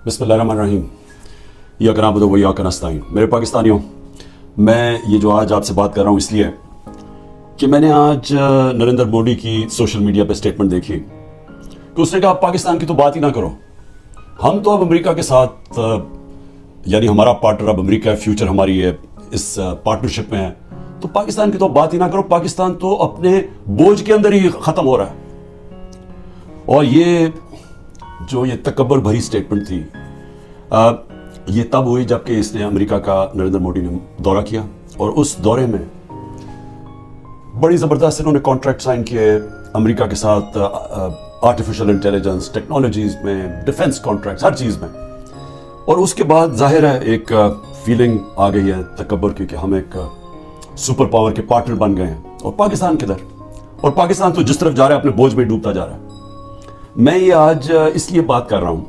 بسم اللہ الرحمن الرحیم. یا نعبد و ایاک نستعین. میرے پاکستانیوں، میں یہ جو آج آپ سے بات کر رہا ہوں اس لیے کہ میں نے آج نریندر مودی کی سوشل میڈیا پہ اسٹیٹمنٹ دیکھی کہ اس نے کہا پاکستان کی تو بات ہی نہ کرو، ہم تو اب امریکہ کے ساتھ یعنی ہمارا پارٹنر اب امریکہ ہے، فیوچر ہماری ہے اس پارٹنرشپ میں ہے، تو پاکستان کی تو بات ہی نہ کرو، پاکستان تو اپنے بوجھ کے اندر ہی ختم ہو رہا ہے. اور یہ جو یہ تکبر بھری اسٹیٹمنٹ تھی یہ تب ہوئی جب کہ اس نے امریکہ کا نریندر مودی نے دورہ کیا، اور اس دورے میں بڑی زبردست انہوں نے کانٹریکٹ سائن کیے امریکہ کے ساتھ، آرٹیفیشل انٹیلیجنس، ٹیکنالوجیز میں، ڈیفنس کانٹریکٹس، ہر چیز میں. اور اس کے بعد ظاہر ہے ایک فیلنگ آ گئی ہے تکبر کی کہ ہم ایک سپر پاور کے پارٹنر بن گئے ہیں، اور پاکستان کدھر؟ اور پاکستان تو جس طرف جا رہا ہے اپنے بوجھ میں ڈوبتا جا رہا ہے. میں یہ آج اس لیے بات کر رہا ہوں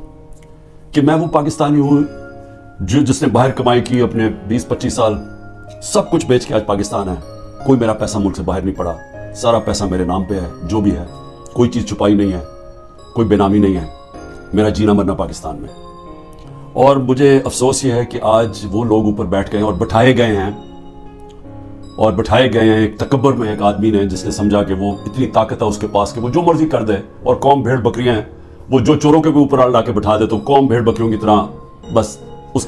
کہ میں وہ پاکستانی ہوں جس نے باہر کمائی کی اپنے 20-25 سال، سب کچھ بیچ کے آج پاکستان ہے. کوئی میرا پیسہ ملک سے باہر نہیں پڑا، سارا پیسہ میرے نام پہ ہے، جو بھی ہے کوئی چیز چھپائی نہیں ہے، کوئی بے نامی نہیں ہے، میرا جینا مرنا پاکستان میں. اور مجھے افسوس یہ ہے کہ آج وہ لوگ اوپر بیٹھ گئے اور بٹھائے گئے ہیں ایک تکبر میں ایک آدمی نے، جس نے سمجھا کہ وہ اتنی طاقت ہے اس کے پاس کہ وہ جو مرضی کر دے، اور قوم بھیڑ بکریاں ہیں، وہ جو چوروں کے بھی اوپر لا کے بٹھا دے تو قوم بھیڑ بکریوں کی طرح بس اس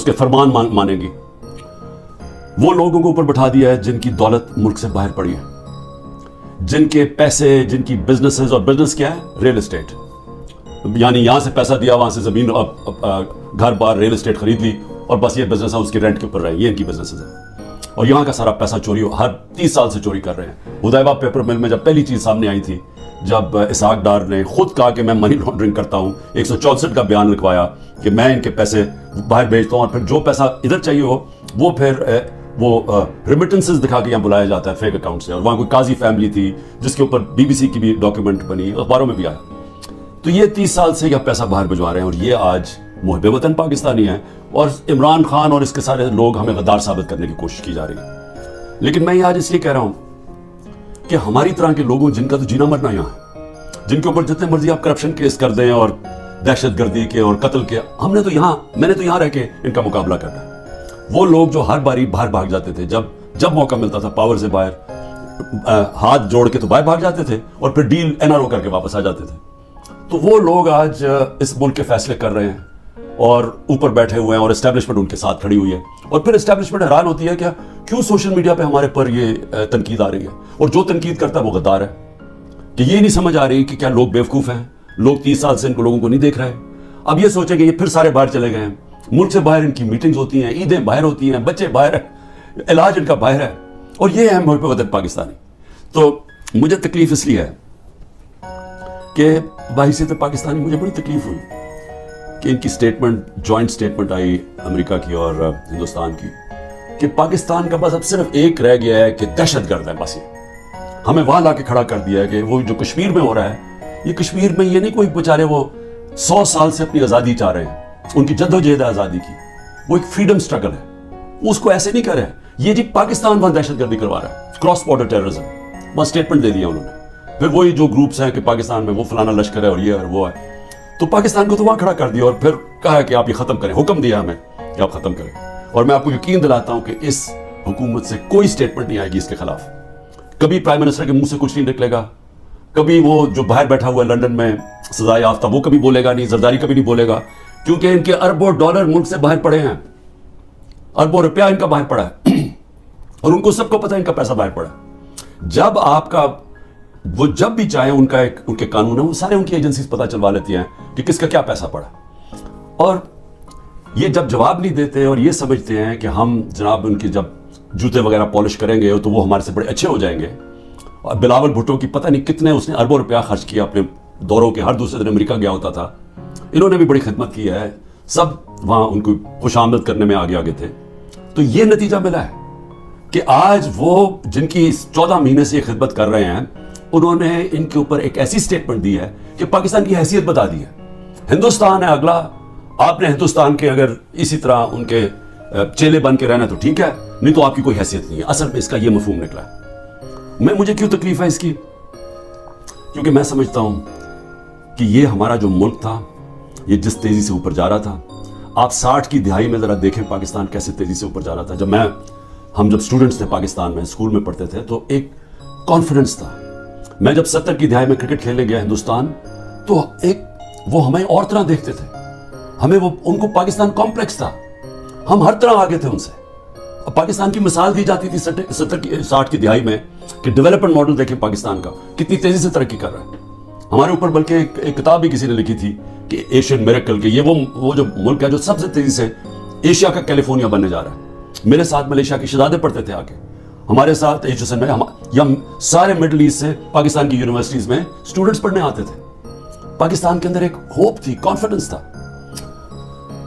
کے فرمان مانے گی. وہ لوگوں کو اوپر بٹھا دیا ہے جن کی دولت ملک سے باہر پڑی ہے، جن کے پیسے، جن کی بزنسز، اور بزنس کیا ہے؟ Real estate. یعنی یہاں سے پیسہ دیا، وہاں سے زمین، گھر بار، ریل اسٹیٹ خرید لی، اور بس یہ بزنس ہے، اس کی رینٹ کے اوپر رہے، یہ ان کی بزنسز ہے. اور یہاں کا سارا پیسہ چوری ہر 30 سال سے چوری کر رہے ہیں. حدیبیہ پیپر مل میں جب پہلی چیز سامنے آئی تھی، جب اسحاق ڈار نے خود کہا کہ میں منی لانڈرنگ کرتا ہوں، 164 کا بیان لکھوایا کہ میں ان کے پیسے باہر بھیجتا ہوں، اور پھر جو پیسہ ادھر چاہیے ہو وہ پھر وہ ریمیٹنسز دکھا کے یہاں بلایا جاتا ہے فیک اکاؤنٹ سے. اور وہاں کوئی قاضی فیملی تھی جس کے اوپر BBC کی بھی ڈاکیومنٹ بنی، اخباروں میں بھی آیا. تو یہ 30 سال سے یہ پیسہ باہر بھجوا رہے ہیں، اور یہ آج محب وطن پاکستانی ہیں، اور عمران خان اور اس کے سارے لوگ ہمیں غدار ثابت کرنے کی کوشش کی جا رہی ہے. لیکن میں یہ آج اس لیے کہہ رہا ہوں کہ ہماری طرح کے لوگوں جن کا تو جینا مرنا یہاں ہے، جن کے اوپر جتنے مرضی آپ کرپشن کیس کر دیں اور دہشت گردی کے اور قتل کے، میں نے تو یہاں رہ کے ان کا مقابلہ کرنا ہے. وہ لوگ جو ہر باری باہر بھاگ جاتے تھے، جب موقع ملتا تھا پاور سے باہر ہاتھ جوڑ کے تو باہر بھاگ جاتے تھے، اور پھر ڈیل NRO کر کے واپس آ جاتے تھے. تو وہ لوگ آج اس ملک کے فیصلے کر رہے ہیں اور اوپر بیٹھے ہوئے ہیں، اور اسٹیبلشمنٹ ان کے ساتھ کھڑی ہوئی ہے. اور پھر اسٹیبلشمنٹ حیران ہوتی ہے کیوں سوشل میڈیا پہ ہمارے پر یہ تنقید آ رہی ہے، اور جو تنقید کرتا ہے وہ غدار ہے. کہ یہ نہیں سمجھ آ رہی کہ کیا لوگ بیوقوف ہیں، لوگ 30 سال سے ان کو لوگوں کو نہیں دیکھ رہے. اب یہ سوچیں کہ یہ پھر سارے باہر چلے گئے ہیں، ملک سے باہر ان کی میٹنگز ہوتی ہیں، عیدیں باہر ہوتی ہیں، بچے باہر ہیں، علاج ان کا باہر ہے، اور یہ ہے محب وطن پاکستانی. تو مجھے تکلیف اس لیے ہے کہ بحیثیت پاکستانی مجھے بڑی تکلیف ہوئی کہ ان کی سٹیٹمنٹ، جوائنٹ سٹیٹمنٹ آئی امریکہ کی اور ہندوستان کی، کہ پاکستان کا بس اب صرف ایک رہ گیا ہے کہ دہشت گرد ہے. بس یہ ہمیں وہاں لا کے کھڑا کر دیا ہے کہ وہ جو کشمیر میں ہو رہا ہے، یہ کشمیر میں یہ نہیں کوئی بیچارے وہ 100 سال سے اپنی آزادی چاہ رہے ہیں، ان کی جدوجہد ہے آزادی کی، وہ ایک فریڈم سٹرگل ہے، اس کو ایسے نہیں کر رہے ہیں. یہ جی پاکستان وہاں دہشت گردی کروا رہا ہے، کراس بارڈر ٹیررزم، وہاں سٹیٹمنٹ دے دیا انہوں نے. پھر وہی جو گروپس ہیں کہ پاکستان میں وہ فلانا لشکر ہے اور یہ اور وہ ہے، تو پاکستان کو تو وہاں کھڑا کر دیا، اور پھر کہا کہ آپ یہ ختم کریں، حکم دیا ہمیں کہ آپ ختم کریں. اور میں آپ کو یقین دلاتا ہوں کہ اس حکومت سے کوئی سٹیٹمنٹ نہیں آئے گی اس کے خلاف. کبھی پرائم منسٹر کے منہ سے کچھ نہیں نکلے گا، کبھی وہ جو باہر بیٹھا ہوا ہے لنڈن میں سزا یافتہ، وہ کبھی بولے گا نہیں، زرداری کبھی نہیں بولے گا، کیونکہ ان کے اربوں ڈالر ملک سے باہر پڑے ہیں، اربوں روپیہ ان کا باہر پڑا ہے، اور ان کو سب کو پتہ ہے ان کا پیسہ باہر پڑا ہے. جب آپ کا وہ جب بھی چاہیں ان کے قانون ہے، وہ سارے ان کی ایجنسیز پتہ چلوا لیتی ہیں کہ کس کا کیا پیسہ پڑا. اور یہ جب جواب نہیں دیتے اور یہ سمجھتے ہیں کہ ہم جناب ان کی جب جوتے وغیرہ پالش کریں گے تو وہ ہمارے سے بڑے اچھے ہو جائیں گے. اور بلاول بھٹو کی پتہ نہیں کتنے اس نے اربوں روپیہ خرچ کیا اپنے دوروں کے، ہر دوسرے دن امریکہ گیا ہوتا تھا. انہوں نے بھی بڑی خدمت کی ہے، سب وہاں ان کو خوش آمد کرنے میں آگے تھے. تو یہ نتیجہ ملا ہے کہ آج وہ جن کی 14 مہینے سے یہ خدمت کر رہے ہیں، انہوں نے ان کے اوپر ایک ایسی سٹیٹمنٹ دی ہے کہ پاکستان کی حیثیت بتا دی ہے. ہندوستان ہے اگلا، آپ نے ہندوستان کے اگر اسی طرح ان کے چیلے بن کے رہنا تو ٹھیک ہے، نہیں تو آپ کی کوئی حیثیت نہیں ہے. اصل میں اس کا یہ مفہوم نکلا ہے. مجھے کیوں تکلیف ہے اس کی؟ کیونکہ میں سمجھتا ہوں کہ یہ ہمارا جو ملک تھا یہ جس تیزی سے اوپر جا رہا تھا. آپ 60 کی دہائی میں ذرا دیکھیں پاکستان کیسے تیزی سے اوپر جا رہا تھا. ہم جب اسٹوڈنٹس تھے پاکستان میں, اسکول میں پڑھتے تھے, تو ایک کانفیڈنس تھا. میں جب 70 کی دہائی میں کرکٹ کھیلنے گیا ہندوستان, تو وہ ہمیں اور طرح دیکھتے تھے. ہمیں ان کو پاکستان کمپلیکس تھا. ہم ہر طرح آگے تھے ان سے. پاکستان کی مثال دی جاتی تھی 60 کی دہائی میں کہ ڈیولپمنٹ ماڈل دیکھیں پاکستان کا کتنی تیزی سے ترقی کر رہا ہے. ہمارے اوپر بلکہ ایک کتاب بھی کسی نے لکھی تھی کہ ایشین میریکل کے, یہ وہ جو ملک ہے جو سب سے تیزی سے ایشیا کا کیلیفورنیا بننے جا رہا ہے. میرے ساتھ ملیشیا کے شہزادے پڑھتے تھے آگے ہمارے ساتھ ایجوکیشن میں, یا سارے مڈل ایسٹ سے پاکستان کی یونیورسٹیز میں اسٹوڈنٹس پڑھنے آتے تھے. پاکستان کے اندر ایک ہوپ تھی, کانفیڈنس تھا.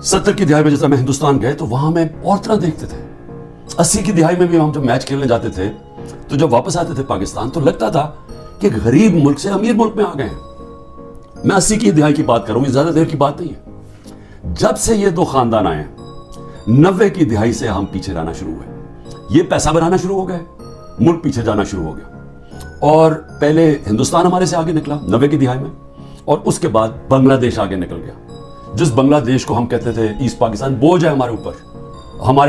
70 کی دہائی میں جیسا میں ہندوستان گئے تو وہاں میں اور طرح دیکھتے تھے. 80 کی دہائی میں بھی ہم جب میچ کھیلنے جاتے تھے تو جب واپس آتے تھے پاکستان تو لگتا تھا کہ غریب ملک سے امیر ملک میں آ گئے ہیں. میں 80 کی دہائی کی بات کروں, یہ زیادہ دیر کی بات نہیں ہے. جب سے یہ دو خاندان آئے ہیں 90 کی دہائی سے ہم پیچھے رہنا شروع ہوئے. یہ پیسہ بنانا شروع ہو گئے, ملک پیچھے جانا شروع ہو گیا. اور پہلے ہندوستان ہمارے سے آگے نکلا 90 کی دہائی میں, اور اس کے بعد بنگلہ دیش آگے نکل گیا. جس بنگلہ دیش کو ہم کہتے تھے ایسٹ پاکستان, بوجھ ہے ہمارے اوپر, ہم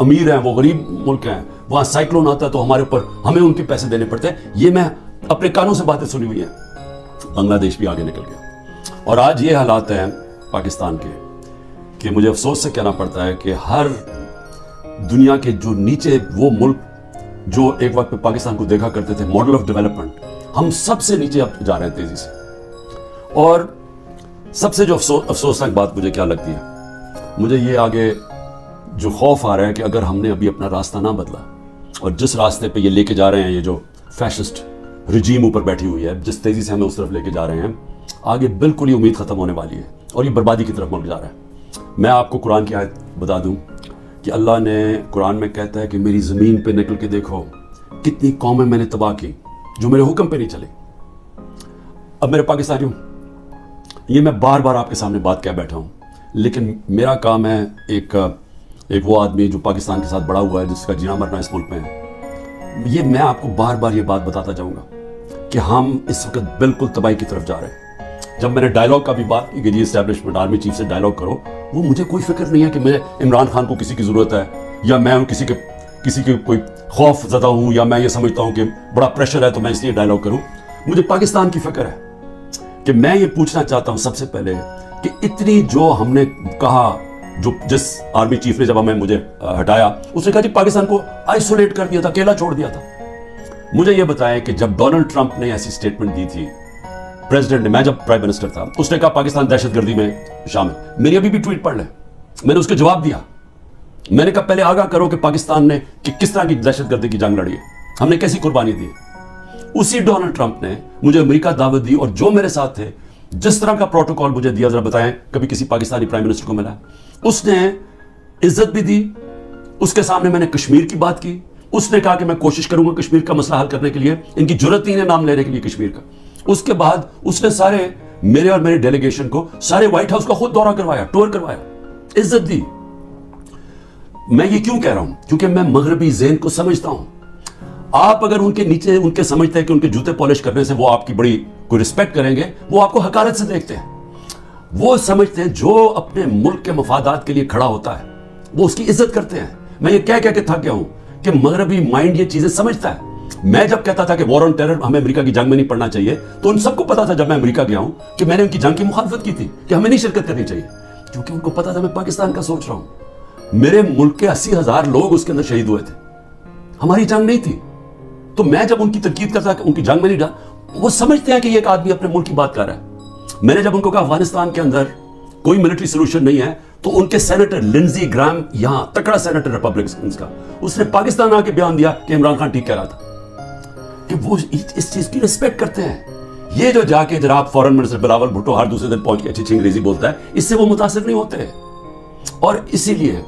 امیر ہیں, وہ غریب ملک ہیں, وہاں سائیکلون آتا ہے تو ہمارے اوپر ہمیں ان کے پیسے دینے پڑتے ہیں. یہ میں اپنے کانوں سے باتیں سنی ہوئی ہیں. بنگلہ دیش بھی آگے نکل گیا. اور آج یہ حالات ہیں پاکستان کے کہ مجھے افسوس سے کہنا پڑتا ہے کہ ہر دنیا کے جو نیچے وہ ملک جو ایک وقت پہ پاکستان کو دیکھا کرتے تھے ماڈل آف ڈیولپمنٹ, ہم سب سے نیچے اب جا رہے ہیں تیزی سے. اور سب سے جو افسوسناک بات مجھے کیا لگتی ہے, مجھے یہ آگے جو خوف آ رہا ہے کہ اگر ہم نے ابھی اپنا راستہ نہ بدلا اور جس راستے پہ یہ لے کے جا رہے ہیں, یہ جو فیشسٹ رجیم اوپر بیٹھی ہوئی ہے, جس تیزی سے ہمیں اس طرف لے کے جا رہے ہیں, آگے بالکل ہی امید ختم ہونے والی ہے اور یہ بربادی کی طرف ملک جا رہا ہے. میں آپ کو قرآن کی آیت بتا دوں کہ اللہ نے قرآن میں کہتا ہے کہ میری زمین پہ نکل کے دیکھو کتنی قومیں میں نے تباہ کی جو میرے حکم پہ نہیں چلے. اب میرے پاکستانیوں, یہ میں بار بار آپ کے سامنے بات کہہ بیٹھا ہوں, لیکن میرا کام ہے ایک وہ آدمی جو پاکستان کے ساتھ بڑا ہوا ہے, جس کا جینا مرنا اس ملک میں ہے, یہ میں آپ کو بار بار یہ بات بتاتا جاؤں گا کہ ہم اس وقت بالکل تباہی کی طرف جا رہے ہیں. جب میں نے ڈائلاگ کا بھی بات کی کہ جی اسٹیبلشمنٹ آرمی چیف سے ڈائلاگ کرو, وہ مجھے کوئی فکر نہیں ہے کہ میں عمران خان کو کسی کی ضرورت ہے, یا میں کسی کے کوئی خوف زدہ ہوں, یا میں یہ سمجھتا ہوں کہ بڑا پریشر ہے تو میں اس لیے ڈائلاگ کروں. مجھے پاکستان کی فکر ہے کہ میں یہ پوچھنا چاہتا ہوں سب سے پہلے کہ اتنی جو ہم نے کہا, جس آرمی چیف نے جب مجھے ہٹایا, اس نے کہا جی پاکستان کو آئسولیٹ کر دیا تھا, اکیلا چھوڑ دیا تھا. مجھے یہ بتائیں کہ جب ڈونلڈ ٹرمپ نے ایسی سٹیٹمنٹ دی تھی پریزیڈنٹ نے, میں جب پرائم منسٹر تھا, اس نے کہا پاکستان دہشت گردی میں شامل. میری ابھی بھی ٹویٹ پڑھ لیں, میں نے اس کے جواب دیا. میں نے کہا پہلے آگاہ کرو کہ پاکستان نے کس طرح کی دہشت گردی کی جنگ لڑی ہے, ہم نے کیسی قربانی دی. اسی ڈونلڈ ٹرمپ نے مجھے امریکہ دعوت دی, اور جو میرے ساتھ تھے, جس طرح کا پروٹوکول مجھے دیا, ذرا بتائیں کبھی کسی پاکستانی پرائم منسٹر کو ملا؟ اس نے عزت بھی دی, اس کے سامنے میں نے کشمیر کی بات کی, اس نے کہا کہ میں کوشش کروں گا کشمیر کا مسئلہ حل کرنے کے لیے, ان کی جرت نہیں ہے نام لینے کے لیے کشمیر کا. اس کے بعد اس نے سارے میرے اور میری ڈیلیگیشن کو سارے وائٹ ہاؤس کا خود دورہ کروایا, ٹور کروایا, عزت دی. میں یہ کیوں کہہ رہا ہوں؟ کیونکہ میں مغربی ذہن کو سمجھتا ہوں. آپ اگر ان کے نیچے ان کے سمجھتے ہیں کہ ان کے جوتے پالش کرنے سے وہ آپ کی بڑی کوئی رسپیکٹ کریں گے, وہ آپ کو حقارت سے دیکھتے ہیں. وہ سمجھتے ہیں جو اپنے ملک کے مفادات کے لیے کھڑا ہوتا ہے وہ اس کی عزت کرتے ہیں. میں یہ کہہ کے تھک گیا ہوں کہ مغربی مائنڈ یہ چیزیں سمجھتا ہے. میں جب کہتا تھا کہ وار آن ٹیرر ہمیں امریکہ کی جنگ میں نہیں پڑنا چاہیے, تو ان سب کو پتا تھا جب میں امریکہ گیا ہوں کہ میں نے ان کی جنگ کی مخالفت کی تھی کہ ہمیں نہیں شرکت کرنی چاہیے, کیونکہ ان کو پتا تھا میں پاکستان کا سوچ رہا ہوں. میرے ملک کے 80,000 لوگ اس کے اندر شہید ہوئے تھے, ہماری جنگ نہیں تھی. تو میں جب ان کی تنقید کرتا کہ ان کی جنگ میں نہیں ڈال, وہ سمجھتے ہیں کہ یہ ایک آدمی اپنے ملک کی بات کر رہا ہے. میں نے جب ان کو کہا افغانستان کے اندر کوئی ملٹری سولوشن نہیں ہے, تو ان کے سینیٹر لنزی گرام, یہاں تکڑا سینیٹر ریپبلکنز کا, اس نے پاکستان آ کے بیان دیا کہ عمران خان ٹھیک کہہ رہا تھا, کہ وہ اس چیز کی رسپیکٹ کرتے ہیں. یہ جو جا کے جناب فورن منسٹر بلاول بھٹو ہر دوسرے دن پہنچ کے اچھی انگریزی بولتا ہے, اس سے وہ متاثر نہیں ہوتے. اور اسی لیے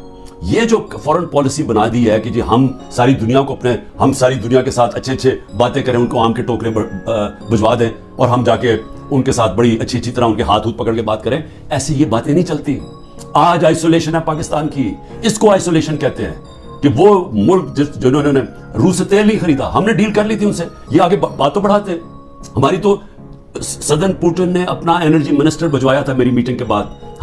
یہ جو فورن پالیسی بنا دی ہے کہ جی ہم ساری دنیا کے ساتھ اچھے باتیں کریں, ان کو آم کے ٹوکرے بھجوا دیں, اور ہم جا کے ان کے ساتھ بڑی اچھی طرح ان کے ہاتھ پکڑ کے بات کریں, ایسی یہ باتیں نہیں چلتی. آج آئسولیشن ہے پاکستان کی, اس کو آئسولیشن کہتے ہیں. کہ وہ ملک جنہوں نے روس سے تیل نہیں خریدا, ہم نے ڈیل کر لی تھی ان سے, یہ آگے باتوں بڑھاتے. ہماری تو صدر پوٹن نے اپنا انرجی منسٹر بھجوایا تھا میری میٹنگ کے بعد,